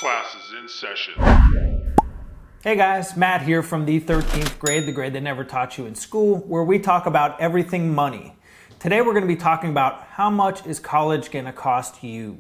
Class is in session. Hey guys, Matt here from the 13th grade, the grade they never taught you in school, where we talk about everything money. Today we're going to be talking about how much is college going to cost you.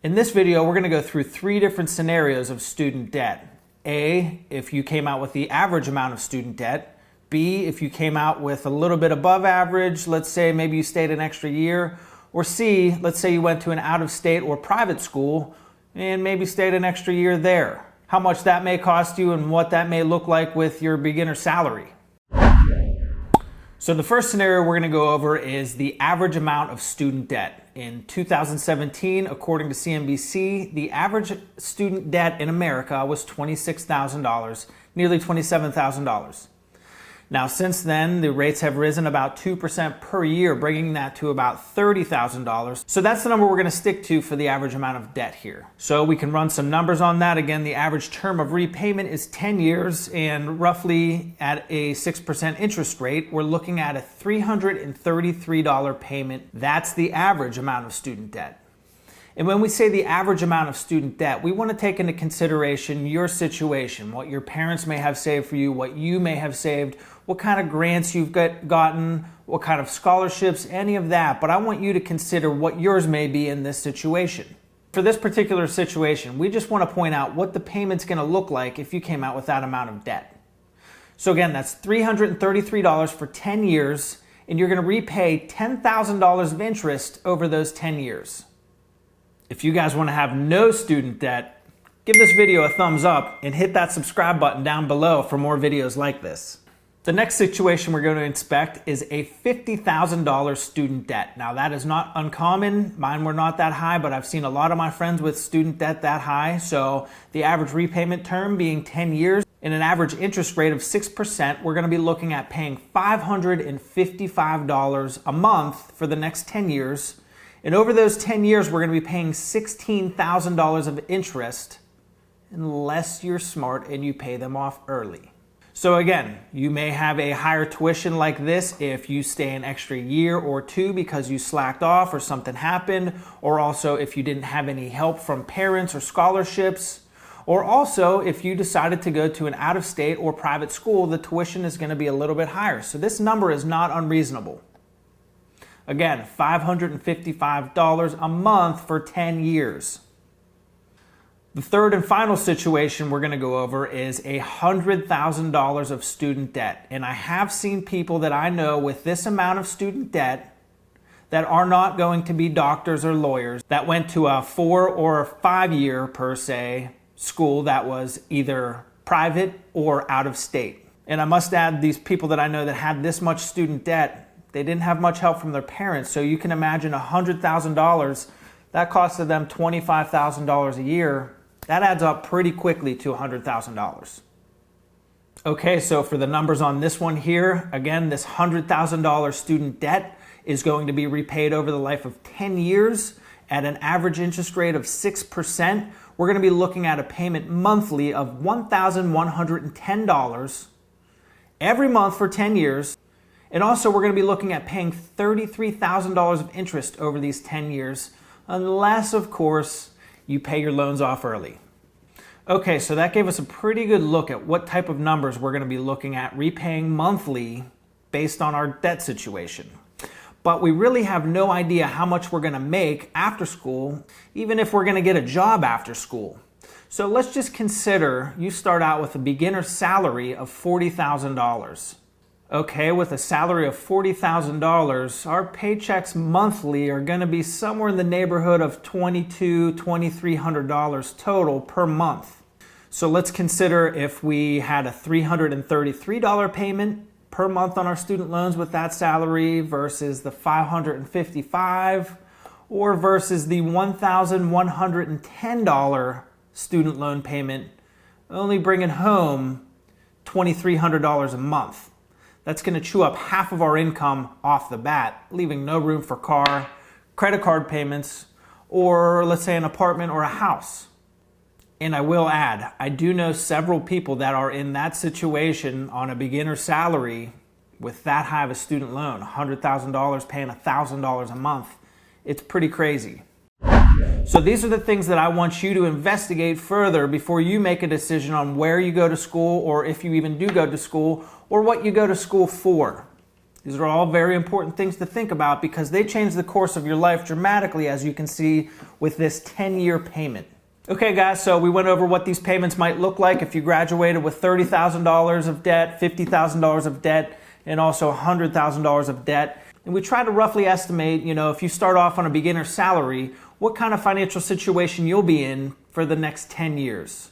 In this video, we're going to go through 3 different scenarios of student debt. A, if you came out with the average amount of student debt. B, if you came out with a little bit above average, let's say maybe you stayed an extra year. Or C, let's say you went to an out-of-state or private school and maybe stayed an extra year there. How much that may cost you and what that may look like with your beginner salary. So the first scenario we're going to go over is the average amount of student debt. In 2017, according to CNBC, the average student debt in America was $26,000, nearly $27,000. Now, since then, the rates have risen about 2% per year, bringing that to about $30,000. So that's the number we're going to stick to for the average amount of debt here. So we can run some numbers on that. Again, the average term of repayment is 10 years, and roughly at a 6% interest rate, we're looking at a $333 payment. That's the average amount of student debt. And when we say the average amount of student debt, we want to take into consideration your situation, what your parents may have saved for you, what you may have saved, what kind of grants you've gotten, what kind of scholarships, any of that. But I want you to consider what yours may be in this situation. For this particular situation, we just want to point out what the payment's going to look like if you came out with that amount of debt. So again, that's $333 for 10 years, and you're going to repay $10,000 of interest over those 10 years. If you guys want to have no student debt, give this video a thumbs up and hit that subscribe button down below for more videos like this. The next situation we're going to inspect is a $50,000 student debt. Now that is not uncommon. Mine were not that high, but I've seen a lot of my friends with student debt that high. So the average repayment term being 10 years and an average interest rate of 6%, we're going to be looking at paying $555 a month for the next 10 years. And over those 10 years, we're going to be paying $16,000 of interest unless you're smart and you pay them off early. So again, you may have a higher tuition like this if you stay an extra year or 2 because you slacked off or something happened, or also if you didn't have any help from parents or scholarships, or also if you decided to go to an out-of-state or private school, the tuition is going to be a little bit higher. So this number is not unreasonable. Again, $555 a month for 10 years. The third and final situation we're going to go over is $100,000 of student debt. And I have seen people that I know with this amount of student debt that are not going to be doctors or lawyers, that went to a 4 or 5 year per se school that was either private or out of state. And I must add, these people that I know that had this much student debt, they didn't have much help from their parents, so you can imagine $100,000, that costed them $25,000 a year. That adds up pretty quickly to $100,000. Okay, so for the numbers on this one here, again, this $100,000 student debt is going to be repaid over the life of 10 years at an average interest rate of 6%. We're going to be looking at a payment monthly of $1,110 every month for 10 years. And also, we're going to be looking at paying $33,000 of interest over these 10 years, unless, of course, you pay your loans off early. Okay, so that gave us a pretty good look at what type of numbers we're going to be looking at repaying monthly based on our debt situation. But we really have no idea how much we're going to make after school, even if we're going to get a job after school. So let's just consider you start out with a beginner salary of $40,000. Okay, with a salary of $40,000, our paychecks monthly are going to be somewhere in the neighborhood of $2,200, $2,300 total per month. So let's consider if we had a $333 payment per month on our student loans with that salary versus the $555 or versus the $1,110 student loan payment, only bringing home $2,300 a month. That's going to chew up half of our income off the bat, leaving no room for car, credit card payments, or let's say an apartment or a house. And I will add, I do know several people that are in that situation on a beginner salary with that high of a student loan, $100,000 paying $1,000 a month. It's pretty crazy. So these are the things that I want you to investigate further before you make a decision on where you go to school, or if you even do go to school, or what you go to school for. These are all very important things to think about because they change the course of your life dramatically, as you can see with this 10-year payment. Okay guys, so we went over what these payments might look like if you graduated with $30,000 of debt, $50,000 of debt, and also $100,000 of debt. And we try to roughly estimate, if you start off on a beginner salary, what kind of financial situation you'll be in for the next 10 years.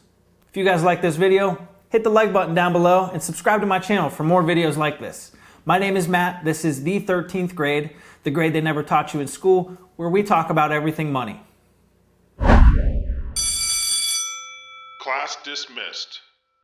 If you guys like this video, hit the like button down below and subscribe to my channel for more videos like this. My name is Matt. This is the 13th grade, the grade they never taught you in school, where we talk about everything money. Class dismissed.